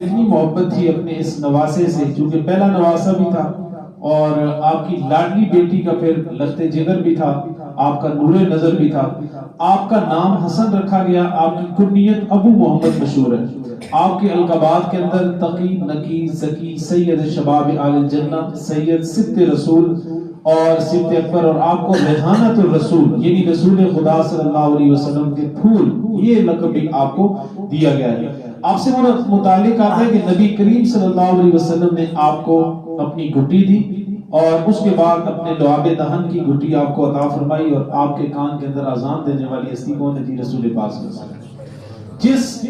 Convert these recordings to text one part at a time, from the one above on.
اتنی محبت تھی اپنے اس نواسے سے، چونکہ پہلا نواسا بھی تھا اور آپ کی لاڈلی بیٹی کا پھر لخت جگر بھی تھا، آپ کا نور نظر بھی تھا۔ آپ کا نام حسن رکھا گیا، آپ کی کنیت ابو محمد مشہور ہے۔ آپ کے القابات کے اندر تقی، نقی، زکی، سید شباب آل الجنہ، سید سبت رسول اور سبت اکبر، اور آپ کو ریحانۃ الرسول یعنی رسول خدا صلی اللہ علیہ وسلم کے پھول، یہ لقب بھی آپ کو دیا گیا ہے۔ آپ سے متعلق آتا ہے کہ نبی کریم صلی اللہ علیہ وسلم نے آپ کو اپنی گھٹی دی اور اس کے بعد اپنے لعاب دہن کی گھٹی آپ کو عطا فرمائی، اور آپ کے کان کے اندر اذان دینے والی ہستی کون ہے جی؟ رسول پاک صلی اللہ علیہ وسلم۔ جس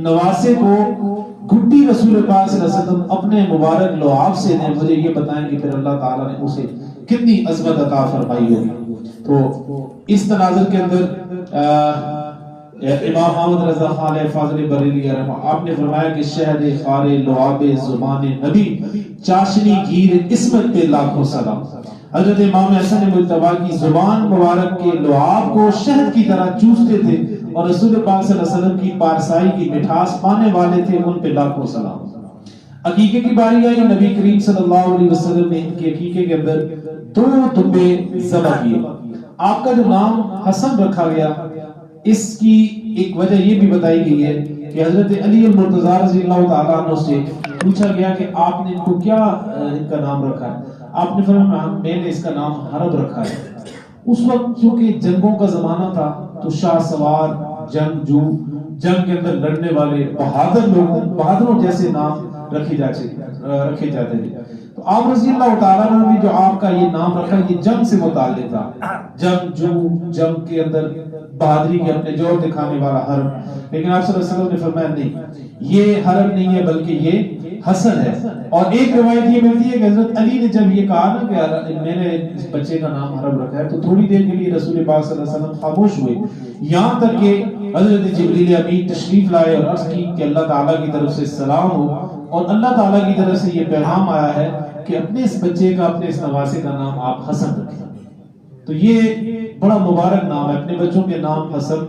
نواسے کو گھٹی رسول پاک صلی اللہ علیہ وسلم اپنے مبارک لعاب سے دیں، مجھے یہ بتائیں کہ پھر اللہ تعالیٰ نے اسے کتنی عظمت عطا فرمائی ہوگی۔ تو اس تناظر کے اندر امام احمد رضا خان فاضل بریلی رحمہ آپ نے فرمایا کہ شہد خار لعاب زبان نبی، چاشنی گیر عصمت پہ لاکھوں سلام۔ حضرت امام حسن مجتبی کی زبان مبارک کے لعاب کو شہد کی طرح چوستے تھے اور رسول پاک صلی اللہ علیہ وسلم کی پارسائی کی مٹھاس پانے والے تھے، ان پہ لاکھوں سلام۔ عقیقے کی باری آئی، نبی کریم صلی اللہ علیہ وسلم نے ان کے عقیقے کے اندر 2 دمبے ذبح کیے۔ آپ کا جو نام حسن رکھا گیا، اس کی ایک وجہ یہ بھی بتائی گئی ہے کہ حضرت علی المرتضیٰ رضی اللہ تعالیٰ عنہ سے پوچھا گیا کہ آپ نے ان کو کیا ان کا نام رکھا ہے؟ آپ نے فرمایا میں نے اس کا نام حرب رکھا ہے۔ اس وقت چونکہ جنگوں کا زمانہ تھا تو شاہ سوار، جنگجو، جنگ کے اندر لڑنے والے بہادر لوگوں، بہادروں جیسے نام رکھے جاتے تھے۔ تو آپ رضی اللہ تعالیٰ عنہ نے جو آپ کا یہ نام رکھا، یہ جنگ سے متعلق تھا، جنگجو، جنگ کے اندر بہادری کے اپنے جوہر دکھانے والا حرب۔ لیکن آپ صلی اللہ علیہ وسلم نے فرمایا نہیں، یہ حرب نہیں ہے بلکہ یہ حسن ہے۔ اور ایک روایت یہ ملتی ہے کہ حضرت علی نے جب یہ کہا نا کہ میں نے اس بچے کا نام حرب رکھا ہے، تو تھوڑی دیر کے لیے رسول پاک صلی اللہ علیہ وسلم خاموش ہوئے، یہاں تک کہ حضرت جبریل امین تشریف لائے اور عرض کی کہ اللہ تعالیٰ کی طرف سے سلام ہو، اور اللہ تعالیٰ کی طرف سے یہ پیغام آیا ہے کہ اپنے اس بچے کا، اپنے اس نواسے کا نام آپ حسن رکھیں۔ تو یہ بڑا مبارک نام ہے، اپنے بچوں کے نام حسن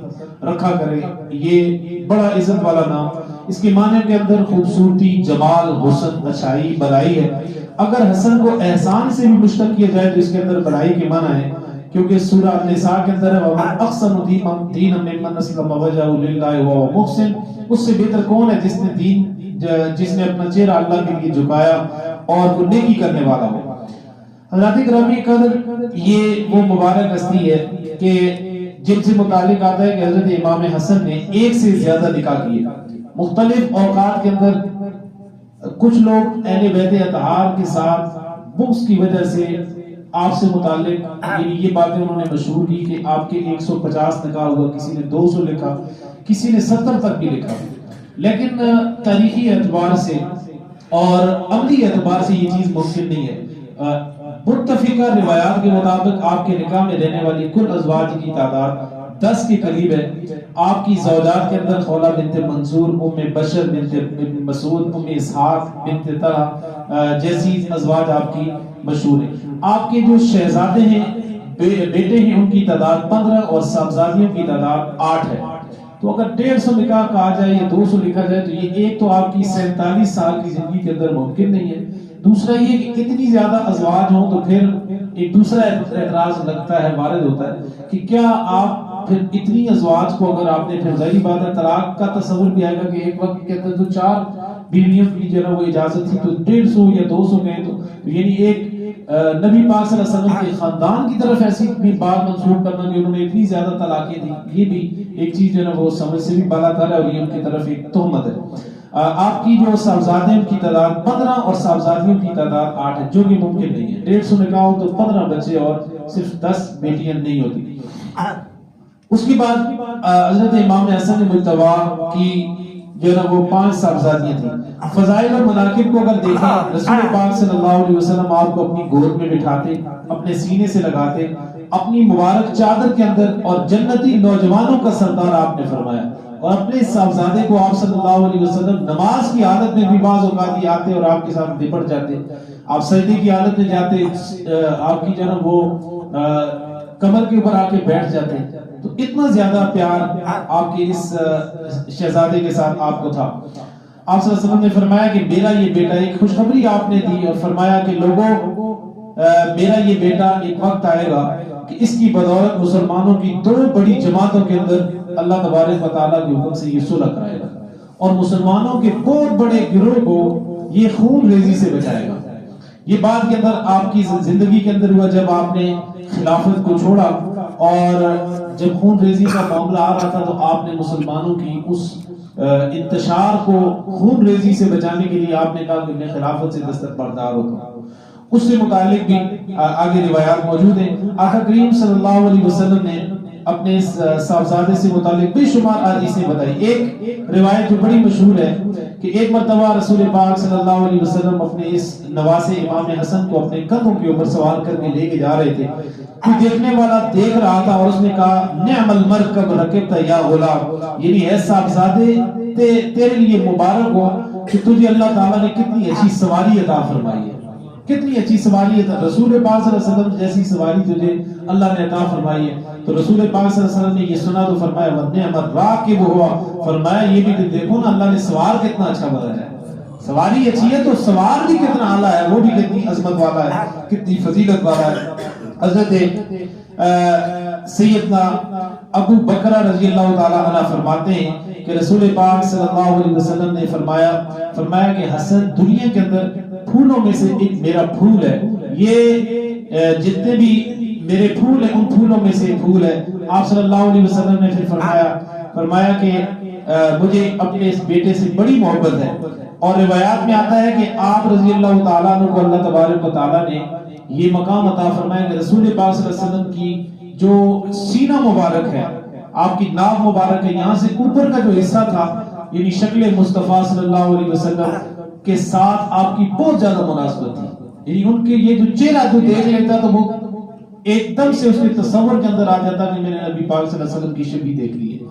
رکھا کریں، یہ بڑا عزت والا نام۔ اس کے معنی کے اندر خوبصورتی، جمال، حسن، اچھائی، بڑائی ہے۔ اگر حسن کو احسان سے بھی مشتق کیا جائے تو اس کے اندر بڑائی کے معنی ہے، کیونکہ سورہ النساء کے اندر ہے وَمَنْ أَحْسَنُ دِينًا مِمَّنْ أَسْلَمَ وَجْهَهُ لِلَّهِ وَهُوَ مُحْسِنٌ۔ اس سے بہتر کون ہے جس نے اپنا چہرہ اللہ کے لیے جھکایا اور وہ نیکی کرنے والا ہو۔ حضرات گرامی قدر، یہ وہ مبارک ہستی ہے کہ جن سے متعلق آتا ہے کہ حضرت امام حسن نے ایک سے زیادہ نکاح کیے۔ مختلف اوقات کے اندر کچھ لوگ اہل بیت اطہار کے ساتھ بغض کی وجہ سے آپ سے متعلق یہ باتیں انہوں نے مشہور کی کہ آپ کے 150 نکاح ہوا، کسی نے 200 لکھا، کسی نے 70 تک بھی لکھا۔ لیکن تاریخی اعتبار سے اور عملی اعتبار سے یہ چیز ممکن نہیں ہے۔ متفقہ روایات کے مطابق آپ کے نکاح میں رہنے والی کل ازواج کی تعداد 10 کے قریب ہے۔ آپ کی زوجات کے اندر خولہ بنت منصور، ام بشر بنت ابن مسعود، ام اسحاق بنت طلحہ جیسی ازواج آپ کی مشہور ہیں۔ آپ کے جو شہزادے ہیں، بیٹے ہیں، ان کی تعداد 15 اور صاحبزادیوں کی تعداد 8 ہے۔ تو اگر 150 نکاح کہا جائے یا 200 لکھا جائے تو یہ ایک تو آپ کی 47 سال کی زندگی کے اندر ممکن نہیں ہے، دوسرا یہ کہ اتنی زیادہ ازواج ہوں تو پھر ایک دوسرا اعتراض لگتا ہے، وارد ہوتا ہے کہ کیا آپ پھر اتنی ازواج کو اگر آپ نے پھر ظاہری بات ہے طلاق کا تصور بھی آئے گا کہ ایک وقت کے اندر تو 4 بیویوں کی جو ہے وہ اجازت تھی تو 150 یا 200 گئے، تو یعنی ایک نبی پاک صلی اللہ علیہ وسلم کے خاندان کی طرف ایسی بھی بات منسوخ کرنا کہ انہوں نے اتنی زیادہ طلاقیں دی، یہ بھی ایک چیز جو ہے وہ سمجھ سے بھی بالا تر ہے اور یہ ان کی طرف ایک تہمت ہے۔ آپ کی جو صاحبزادیوں کی تعداد 15 اور صاحبزادیوں کی تعداد 8 ہے، جو کہ ممکن نہیں ہے۔ 150 نکاح ہو تو 15 بچے اور صرف 10 بیٹیاں نہیں ہوتی۔ اس کے بعد حضرت امام حسن مجتبی کی جو ہے وہ 5 صاحبزادیاں تھیں۔ فضائل اور مناقب کو اگر دیکھیں، رسول پاک صلی اللہ علیہ وسلم آپ کو اپنی گود میں بٹھاتے، اپنے سینے سے لگاتے، اپنی مبارک چادر کے اندر، اور جنتی نوجوانوں کا سردار آپ نے فرمایا، اور اپنے صاحبزادے کو آپ صلی اللہ علیہ وسلم نماز کی حالت میں بھی بعض اوقات یہ آتے اور آپ کے ساتھ لپٹ جاتے، آپ سجدے کی حالت میں جاتے، آپ کی جو ہے وہ کمر کے اوپر آ کے بیٹھ جاتے۔ تو اتنا زیادہ پیار آپ کے اس شہزادے کے ساتھ آپ کو تھا۔ آپ صلی اللہ علیہ وسلم نے فرمایا کہ میرا یہ بیٹا، ایک خوشخبری آپ نے دی اور فرمایا کہ لوگوں میرا یہ بیٹا ایک وقت آئے گا کہ اس کی بدولت مسلمانوں کی 2 بڑی جماعتوں کے اندر اللہ تبارک و تعالیٰ کے حکم سے یہ صلح کرائے گا اور مسلمانوں کے بہت بڑے گروہ کو یہ خون ریزی سے بچائے گا۔ یہ بات کے اندر آپ کی زندگی کے اندر ہوا جب آپ نے خلافت کو چھوڑا اور جب خون ریزی کا معاملہ آ رہا تھا تو آپ نے مسلمانوں کی اس انتشار کو خون ریزی سے بچانے کے لیے آپ نے کہا کہ میں خلافت سے دستبردار ہوتا ہوں۔ اس سے متعلق بھی آگے روایات موجود ہیں۔ آقا کریم صلی اللہ علیہ وسلم نے اپنے صاحبزادے سے متعلق بے شمار حدیثیں بتائی۔ ایک روایت جو بڑی مشہور ہے کہ ایک مرتبہ رسول پاک صلی اللہ علیہ وسلم اپنے اس نواسے امام حسن کو اپنے کندھوں کے اوپر سوار کر کے لے کے جا رہے تھے۔ کوئی دیکھنے والا دیکھ رہا تھا اور اس نے کہا نعم المرکب رکبت یا غلام، یعنی اے صاحبزادے تیرے لیے مبارک ہو کہ تجھے اللہ تعالیٰ نے کتنی اچھی سواری عطا فرمائی ہے، کتنی اچھی سواری ہے۔ رسول پاک صلی اللہ علیہ وسلم جیسی سواری تجھے اللہ نے عطا فرمائی ہے۔ تو رسول پاک صلی اللہ علیہ وسلم نے یہ سنا تو فرمایا وَنِعْمَ الرَّاكِبُ هُوَ، فرمایا یہ بھی دیکھو نا اللہ نے سوار کتنا اچھا بنایا ہے، سواری اچھی ہے تو سوار بھی کتنا اعلیٰ ہے، وہ بھی کتنی عظمت والا ہے، کتنی فضیلت والا ہے۔ حضرت سیدنا ابو بکر رضی اللہ تعالی عنہ فرماتے ہیں کہ رسول پاک صلی اللہ علیہ وسلم نے فرمایا کہ حسن دنیا کے اندر پھولوں میں سے ایک میرا پھول ہے، یہ جتنے بھی میرے پھول ہیں ان پھولوں میں سے پھول ہے۔ آپ صلی اللہ علیہ وسلم نے پھر فرمایا کہ مجھے اپنے اس بیٹے سے بڑی محبت ہے، اور روایات میں آتا ہے کہ آپ رضی اللہ تعالیٰ عنہ کو اللہ تبارک و تعالیٰ نے یہ مقام عطا فرمایا کہ رسول پاک صلی اللہ علیہ وسلم کی جو سینہ مبارک ہے، آپ کی ناف مبارک ہے، یہاں سے اوپر کا جو حصہ تھا یعنی شکل مصطفیٰ صلی اللہ علیہ وسلم کے ساتھ آپ کی بہت زیادہ مناسبت تھی، یعنی ان کے یہ جو چہرہ جو دیکھ لیتا تو وہ ایک دم سے اس کے تصور کے اندر آ جاتا کہ میں نے نبی پاک صلی اللہ علیہ وسلم کی شبیہ دیکھ لی ہے۔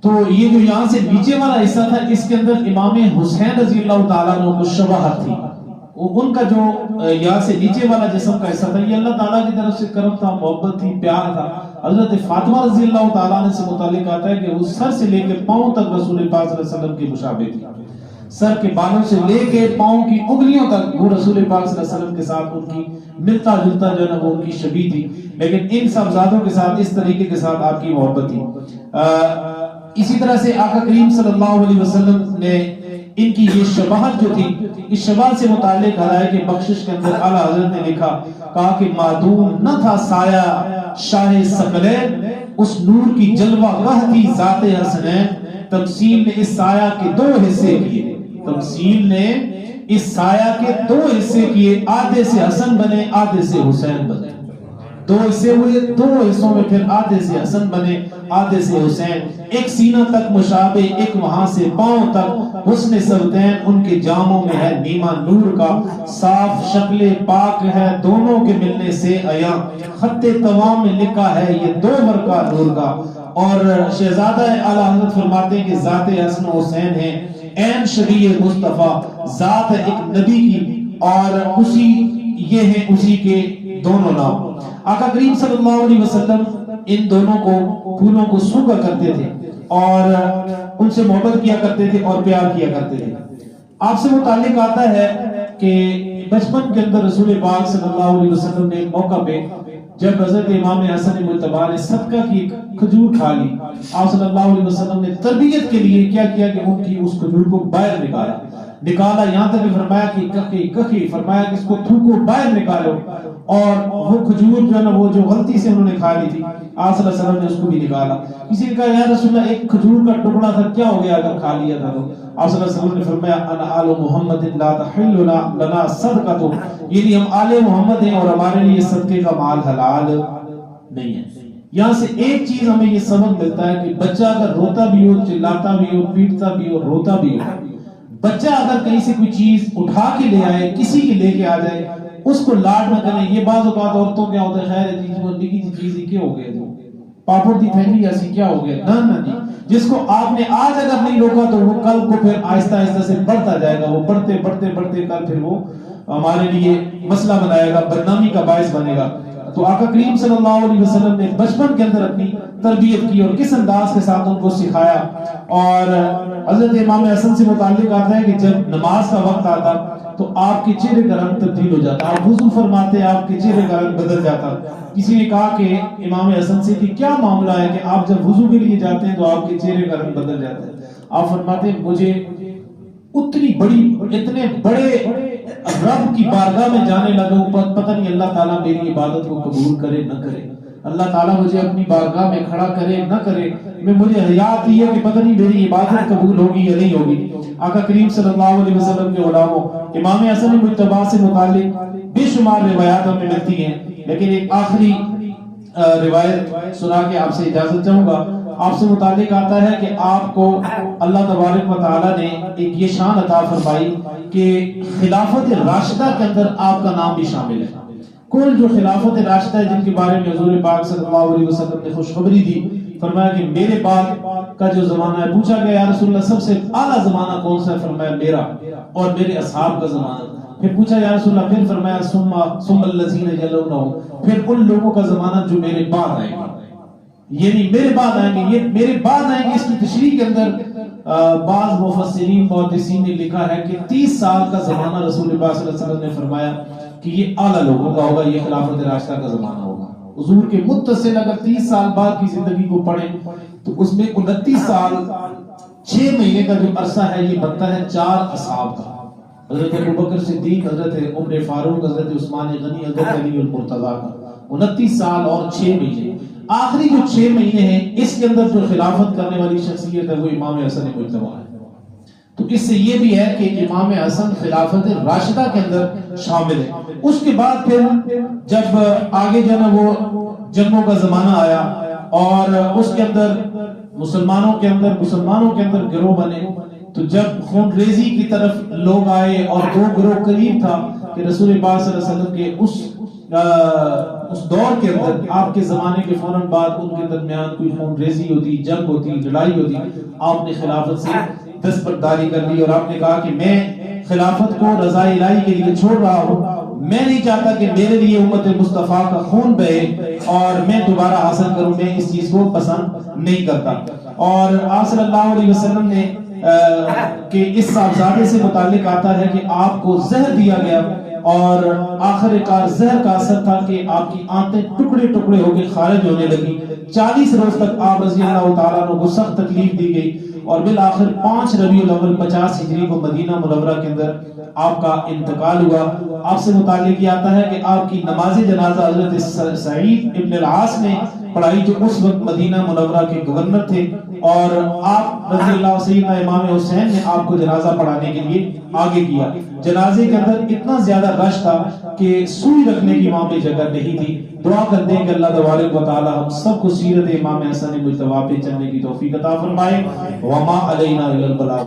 تو یہ جو یہاں سے نیچے والا حصہ تھا اس کے اندر امام حسین رضی اللہ تعالیٰ عنہ کو شباہت تھی، ان کا جو یہاں سے نیچے والا جسم کا حصہ تھا یہ اللہ تعالیٰ کی طرف سے کرم تھا، محبت تھی، پیار تھا۔ حضرت فاطمہ رضی اللہ تعالیٰ عنہ سے متعلق آتا ہے کہ وہ سر سے لے کے پاؤں تک رسول پاک صلی اللہ علیہ وسلم کی مشابہ تھی، سر کے بالوں سے لے کے پاؤں کی انگلیوں تک وہ رسول پاک صلی اللہ علیہ وسلم کے ساتھ ان کی ملتا جلتا جو ہے وہ ان کی شبیہ تھی، لیکن ان صاحبزادوں کے ساتھ اس طریقے کے ساتھ آپ کی محبت تھی۔ اسی طرح سے آقا کریم صلی اللہ علیہ وسلم نے ان کی یہ شباہت جو تھی، اس شباہت سے متعلق ہدایت کے بخشش کے اندر اعلیٰ حضرت نے لکھا، کہا کہ معدوم نہ تھا سایہ شاہ ثقلین، اس نور کی جلوہ گاہ تھی ذات حسنین، تمثیل نے اس سایہ کے 2 حصے کیے، تمثیل نے اس سایہ کے 2 حصے کیے، آدھے سے حسن بنے آدھے سے حسین بنے، 2 حصے ہوئے، 2 حصوں میں پھر آدھے سے حسن بنے آدھے سے حسین، ایک سینہ تک مشابہ، ایک وہاں سے پاؤں تک حسن سودین، ان کے جاموں میں ہے نیما نور کا، صاف شکل پاک ہے دونوں کے ملنے سے عیاں، خط توام میں لکھا ہے یہ 2 ورقہ نور کا۔ اور شہزادہ اعلیٰ حضرت فرماتے ہیں کہ ذات حسن حسین ہے عین شبیہ مصطفیٰ، ذات ہے ایک نبی کی، اور اسی یہ ہیں اسی کے دونوں نام۔ آقا کریم صلی اللہ علیہ وسلم ان دونوں کو پھولوں کو سونگا کرتے تھے اور ان سے محبت کیا کرتے تھے اور پیار کیا کرتے تھے۔ آپ سے متعلق آتا ہے کہ بچپن کے اندر رسول پاک صلی اللہ علیہ وسلم نے ایک موقع پہ جب حضرت امام حسن مجتبی نے صدقہ کی ایک کھجور کھا لی، آپ صلی اللہ علیہ وسلم نے تربیت کے لیے کیا کیا کہ ان کی اس کھجور کو باہر نکالا، یہاں تک کہ فرمایا کہ کخی فرمایا کہ اس کو تھوکو باہر نکالو، اور وہ کھجور جو ہے نا وہ جو غلطی سے انہوں نے کھا لی تھی آپ صلی اللہ علیہ وسلم نے اس کو بھی نکالا۔ کسی نے کہا یا رسول اللہ ایک کھجور کا ٹکڑا تھا کیا ہو گیا اگر کھا لیا تھا تو؟ آپ صلی اللہ علیہ وسلم نے فرمایا انا آل محمد لا تحل لنا صدقۃ، یعنی ہم آل محمد ہیں اور ہمارے لیے صدقے کا مال حلال نہیں ہے۔ یہاں سے ایک چیز ہمیں یہ سبق ملتا ہے کہ بچہ اگر روتا بھی ہو، چلاتا بھی ہو، پیٹتا بھی ہو، روتا بھی ہو، بچہ اگر کہیں سے کوئی چیز اٹھا کے لے آئے، کسی کے لے کے آ جائے، اس کو لاڈ نہ کریں۔ یہ بعض اوقات عورتوں کیا ہوتا ہے خیر ہے جی وہ نکی سی چیز کیا ہو گیا جو پاپڑ دی تھیلی ایسی کیا ہو گیا، نہ جی، جس کو آپ نے آج اگر نہیں روکا تو وہ کل کو پھر آہستہ آہستہ سے بڑھتا جائے گا، وہ بڑھتے کل پھر وہ ہمارے لیے مسئلہ بنائے گا، بدنامی کا باعث بنے گا۔ تو آقا کریم صلی اللہ علیہ وسلم نے بچپن کے اندر اپنی تربیت کی اور کس انداز کے ساتھ ان کو سکھایا. اور حضرت امام حسن سے متعلق آتا ہے کہ جب نماز کا وقت آتا تو آپ کے چہرے کا رنگ تبدیل ہو جاتا. آپ وضو فرماتے آپ کے چہرے کا رنگ بدل جاتا. کسی نے کہا کہ امام حسن سے کہ کیا معاملہ ہے کہ آپ جب وضو کے لیے جاتے ہیں تو آپ کے چہرے کا رنگ بدل جاتا ہے. آپ فرماتے ہیں مجھے اتنے بڑے رب کی بارگاہ میں جانے لگا پتہ نہیں اللہ تعالیٰ میری عبادت کو قبول کرے نہ کرے, اللہ تعالیٰ مجھے اپنی بارگاہ میں کھڑا کرے نہ کرے, مجھے حیا آتی ہے کہ پتہ نہیں میری عبادت قبول ہوگی یا نہیں ہوگی. آقا کریم صلی اللہ علیہ وسلم کے غلاموں امام حسن مجتبی سے متعلق بے شمار روایات ہمیں ملتی ہیں, لیکن ایک آخری روایت سنا کے آپ سے اجازت چاہوں گا. آپ سے متعلق آتا ہے کہ آپ کو اللہ تبارک و تعالیٰ نے ایک یہ شان عطا فرمائی کہ خلافت راشدہ کے اندر آپ کا نام بھی شامل ہے. کل جو خلافت راشدہ ہے جن کے بارے میں حضور پاک صلی اللہ علیہ وسلم نے خوشخبری دی, فرمایا کہ میرے بعد کا جو زمانہ ہے, پوچھا گیا یا رسول اللہ سب سے اعلیٰ زمانہ کون سا ہے, فرمایا میرا اور میرے اصحاب کا زمانہ. پھر پوچھا یا رسول اللہ, پھر فرمایا ثم الذین یلونہم, پھر ان لوگوں کا زمانہ جو میرے بعد آئے گا, یعنی میرے بعد آئیں گے, یہ میرے بعد آئیں گے. اس کی تشریح کے اندر بعض مفسرین محدثین نے لکھا ہے کہ 30 سال کا زمانہ رسول پاک صلی اللہ علیہ وسلم نے فرمایا کہ یہ اعلیٰ لوگوں کا ہوگا, یہ خلافت راشدہ کا زمانہ ہوگا. حضور کے متصل اگر 30 سال بعد کی زندگی کو پڑھیں تو اس میں 29 سال 6 مہینے کا جو عرصہ ہے یہ بنتا ہے 4 اصحاب کا, حضرت ابوبکر صدیق, حضرت عمر فاروق, حضرت عثمان غنی, حضرت علی المرتضیٰ کا 29 سال اور 6 مہینے. آخری جو 6 مہینے ہیں اس کے اندر جو خلافت کرنے والی شخصیت ہے وہ امام حسن مجتبی ہے. تو اس سے یہ بھی ہے کہ امام حسن خلافت راشدہ کے اندر شامل ہے. اس کے بعد پھر جب آگے جو ہے وہ جنگوں کا زمانہ آیا اور اس کے اندر مسلمانوں کے اندر گروہ بنے, تو جب خون ریزی کی طرف لوگ آئے اور 2 گروہ قریب تھا کہ رسول پاک صلی اللہ علیہ وسلم کے اس دور کے اندر آپ کے زمانے کے فوراً بعد ان کے درمیان کوئی خون ریزی ہوتی, جنگ ہوتی, لڑائی ہوتی, آپ نے خلافت سے دستبرداری کر لی اور آپ نے کہا کہ میں خلافت کو رضا الہی کے لیے چھوڑ رہا ہوں, میں نہیں چاہتا کہ میرے لیے امت مصطفیٰ کا خون بہے اور میں دوبارہ حاصل کروں, میں اس چیز کو پسند نہیں کرتا. اور آپ صلی اللہ علیہ وسلم نے کہ اس صاحبزادے سے متعلق آتا ہے کہ آپ کو زہر دیا گیا اور آخر کار زہر کا اثر تھا کہ آپ کی آنتیں ٹکڑے ٹکڑے ہو کے خارج ہونے لگی. 40 روز تک آپ رضی اللہ تعالیٰ عنہ کو سخت تکلیف دی گئی اور بالآخر 5 ربیع الاول 50 ہجری کو مدینہ منورہ کے اندر آپ کا انتقال ہوا. آپ سے متعلق یہ آتا ہے کہ آپ کی نماز جنازہ حضرت سعید ابن العاص نے پڑھائی جو اس وقت مدینہ منورہ کے گورنر تھے, اور آپ رضی اللہ سیدنا امام حسین نے آپ کو جنازہ پڑھانے کے لیے آگے کیا. جنازے کے اندر اتنا زیادہ رش تھا کہ سوئی رکھنے کی وہاں پہ جگہ نہیں تھی. دعا کرتے ہیں کہ اللہ تبارک و تعالی ہم سب کو سیرت امام حسن مجتبی پہ چلنے کی توفیق عطا فرمائے. وما علینا الا البلاغ.